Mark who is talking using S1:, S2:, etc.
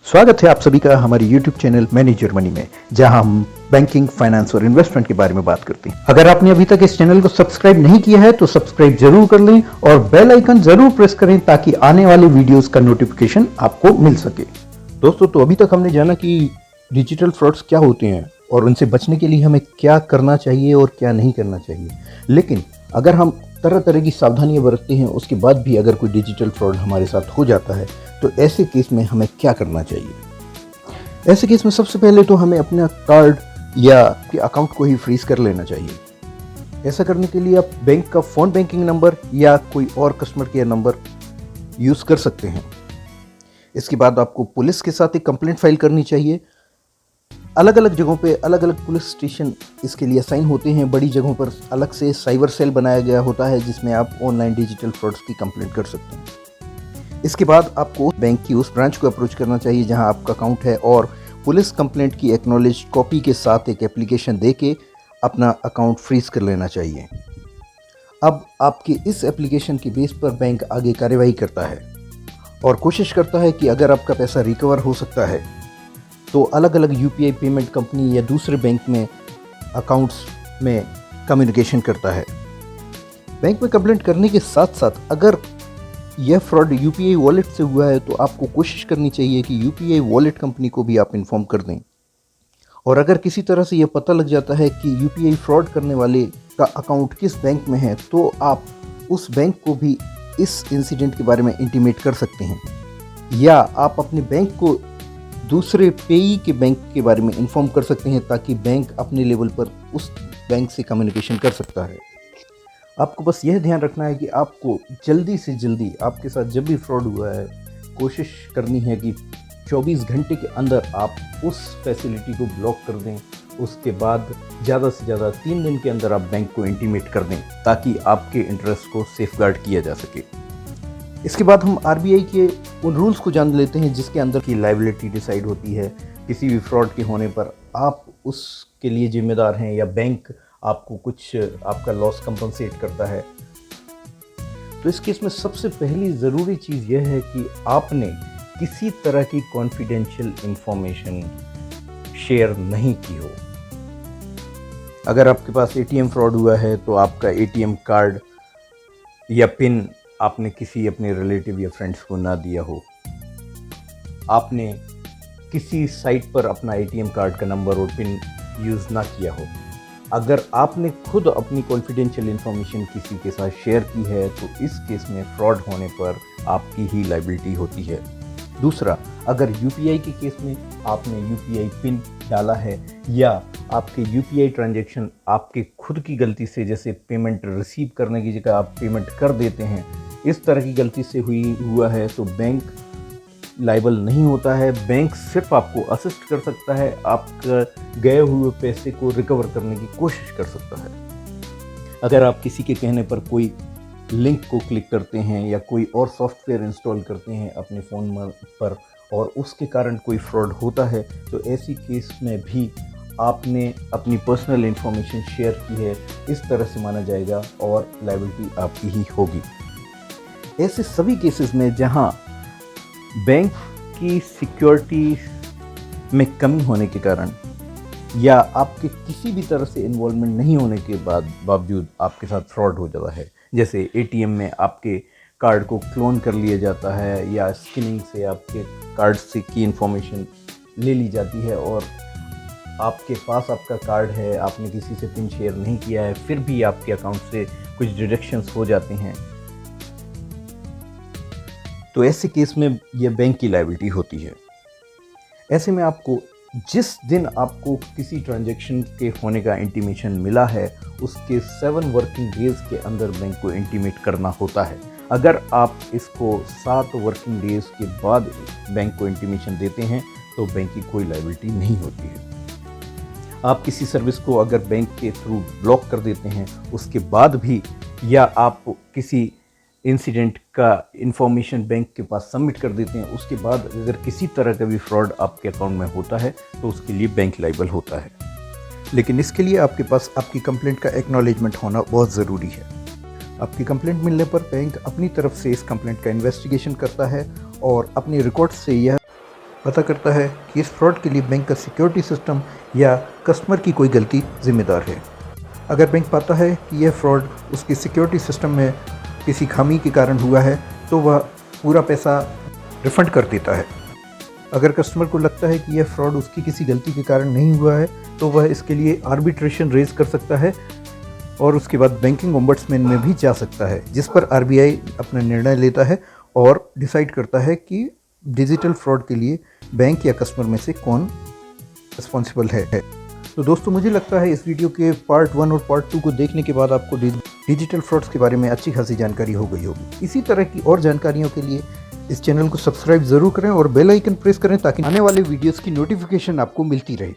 S1: स्वागत है आप सभी का हमारे YouTube चैनल मैनेजर मनी में, जहां हम बैंकिंग, फाइनेंस और इन्वेस्टमेंट के बारे में बात करते हैं। अगर आपने अभी तक इस चैनल को सब्सक्राइब नहीं किया है तो सब्सक्राइब जरूर कर लें और बेल आइकन जरूर प्रेस करें ताकि आने वाले वीडियोस का नोटिफिकेशन आपको मिल सके। दोस्तों, तो अभी तक हमने जाना कि डिजिटल फ्रॉड्स क्या होते हैं और उनसे बचने के लिए हमें क्या करना चाहिए और क्या नहीं करना चाहिए। लेकिन अगर हम तरह तरह की सावधानियां बरतते हैं, उसके बाद भी अगर कोई डिजिटल फ्रॉड हमारे साथ हो जाता है तो ऐसे केस में हमें क्या करना चाहिए। ऐसे केस में सबसे पहले तो हमें अपना कार्ड या अकाउंट को ही फ्रीज कर लेना चाहिए। ऐसा करने के लिए आप बैंक का फ़ोन बैंकिंग नंबर या कोई और कस्टमर केयर नंबर यूज़ कर सकते हैं। इसके बाद आपको पुलिस के साथ एक कंप्लेंट फाइल करनी चाहिए। अलग अलग जगहों पे अलग अलग पुलिस स्टेशन इसके लिए असाइन होते हैं। बड़ी जगहों पर अलग से साइबर सेल बनाया गया होता है जिसमें आप ऑनलाइन डिजिटल फ्रॉड्स की कंप्लेंट कर सकते हैं। इसके बाद आपको बैंक की उस ब्रांच को अप्रोच करना चाहिए जहां आपका अकाउंट है और पुलिस कंप्लेंट की एक्नॉलेज कॉपी के साथ एक एप्लीकेशन देके अपना अकाउंट फ्रीज कर लेना चाहिए। अब आपके इस एप्लीकेशन के बेस पर बैंक आगे कार्रवाई करता है और कोशिश करता है कि अगर आपका पैसा रिकवर हो सकता है तो अलग अलग यूपीआई पेमेंट कंपनी या दूसरे बैंक में अकाउंट्स में कम्युनिकेशन करता है। बैंक में कंप्लेंट करने के साथ साथ अगर यह फ्रॉड यूपीआई वॉलेट से हुआ है तो आपको कोशिश करनी चाहिए कि यूपीआई वॉलेट कंपनी को भी आप इन्फॉर्म कर दें। और अगर किसी तरह से यह पता लग जाता है कि यूपीआई फ्रॉड करने वाले का अकाउंट किस बैंक में है तो आप उस बैंक को भी इस इंसिडेंट के बारे में इंटीमेट कर सकते हैं, या आप अपने बैंक को दूसरे पेई के बैंक के बारे में इन्फॉर्म कर सकते हैं ताकि बैंक अपने लेवल पर उस बैंक से कम्युनिकेशन कर सकता है। आपको बस यह ध्यान रखना है कि आपको जल्दी से जल्दी आपके साथ जब भी फ्रॉड हुआ है कोशिश करनी है कि 24 घंटे के अंदर आप उस फैसिलिटी को ब्लॉक कर दें। उसके बाद ज़्यादा से ज़्यादा 3 दिन के अंदर आप बैंक को इंटीमेट कर दें ताकि आपके इंटरेस्ट को सेफगार्ड किया जा सके। इसके बाद हम आरबीआई के उन रूल्स को जान लेते हैं जिसके अंदर की लायबिलिटी डिसाइड होती है। किसी भी फ्रॉड के होने पर आप उसके लिए जिम्मेदार हैं या बैंक आपको कुछ आपका लॉस कंपनसेट करता है। तो इस केस में सबसे पहली ज़रूरी चीज़ यह है कि आपने किसी तरह की कॉन्फिडेंशियल इंफॉर्मेशन शेयर नहीं की हो। अगर आपके पास एटीएम फ्रॉड हुआ है तो आपका एटीएम कार्ड या पिन आपने किसी अपने रिलेटिव या फ्रेंड्स को ना दिया हो। आपने किसी साइट पर अपना एटीएम कार्ड का नंबर और पिन यूज़ ना किया हो। अगर आपने खुद अपनी कॉन्फिडेंशियल इंफॉर्मेशन किसी के साथ शेयर की है तो इस केस में फ्रॉड होने पर आपकी ही लायबिलिटी होती है। दूसरा, अगर यूपीआई के केस में आपने यूपीआई पिन डाला है या आपके यूपीआई ट्रांजैक्शन आपके खुद की गलती से, जैसे पेमेंट रिसीव करने की जगह आप पेमेंट कर देते हैं, इस तरह की गलती से हुआ है तो बैंक लायबल नहीं होता है। बैंक सिर्फ आपको असिस्ट कर सकता है, आपके गए हुए पैसे को रिकवर करने की कोशिश कर सकता है। अगर आप किसी के कहने पर कोई लिंक को क्लिक करते हैं या कोई और सॉफ्टवेयर इंस्टॉल करते हैं अपने फ़ोन पर और उसके कारण कोई फ्रॉड होता है तो ऐसी केस में भी आपने अपनी पर्सनल इंफॉर्मेशन शेयर की है, इस तरह से माना जाएगा और लायबिलिटी आपकी ही होगी। ऐसे सभी केसेस में जहां बैंक की सिक्योरिटी में कमी होने के कारण या आपके किसी भी तरह से इन्वॉल्वमेंट नहीं होने के बावजूद आपके साथ फ्रॉड हो जाता है, जैसे एटीएम में आपके कार्ड को क्लोन कर लिया जाता है या स्किनिंग से आपके कार्ड से की इंफॉर्मेशन ले ली जाती है और आपके पास आपका कार्ड है, आपने किसी से पिन शेयर नहीं किया है, फिर भी आपके अकाउंट से कुछ डिडक्शंस हो जाते हैं, तो ऐसे केस में यह बैंक की लायबिलिटी होती है। ऐसे में आपको जिस दिन आपको किसी ट्रांजैक्शन के होने का इंटीमेशन मिला है उसके 7 वर्किंग डेज के अंदर बैंक को इंटीमेट करना होता है। अगर आप इसको 7 वर्किंग डेज के बाद बैंक को इंटीमेशन देते हैं तो बैंक की कोई लायबिलिटी नहीं होती है। आप किसी सर्विस को अगर बैंक के थ्रू ब्लॉक कर देते हैं उसके बाद भी, या आप किसी इंसिडेंट का इंफॉर्मेशन बैंक के पास सबमिट कर देते हैं उसके बाद अगर किसी तरह का भी फ्रॉड आपके अकाउंट में होता है तो उसके लिए बैंक लायबल होता है। लेकिन इसके लिए आपके पास आपकी कंप्लेंट का एक्नॉलेजमेंट होना बहुत ज़रूरी है। आपकी कंप्लेंट मिलने पर बैंक अपनी तरफ से इस कंप्लेंट का इन्वेस्टिगेशन करता है और अपने रिकॉर्ड से यह पता करता है कि इस फ्रॉड के लिए बैंक का सिक्योरिटी सिस्टम या कस्टमर की कोई गलती जिम्मेदार है। अगर बैंक पाता है कि यह फ्रॉड उसके सिक्योरिटी सिस्टम में किसी खामी के कारण हुआ है तो वह पूरा पैसा रिफ़ंड कर देता है। अगर कस्टमर को लगता है कि यह फ्रॉड उसकी किसी गलती के कारण नहीं हुआ है तो वह इसके लिए आर्बिट्रेशन रेज़ कर सकता है और उसके बाद बैंकिंग ओम्बड्समैन में भी जा सकता है, जिस पर आरबीआई अपना निर्णय लेता है और डिसाइड करता है कि डिजिटल फ्रॉड के लिए बैंक या कस्टमर में से कौन रिस्पॉन्सिबल है। तो दोस्तों, मुझे लगता है इस वीडियो के पार्ट 1 और पार्ट 2 को देखने के बाद आपको डिजिटल फ्रॉड्स के बारे में अच्छी खासी जानकारी हो गई होगी। इसी तरह की और जानकारियों के लिए इस चैनल को सब्सक्राइब ज़रूर करें और बेल आइकन प्रेस करें ताकि आने वाले वीडियोस की नोटिफिकेशन आपको मिलती रहे।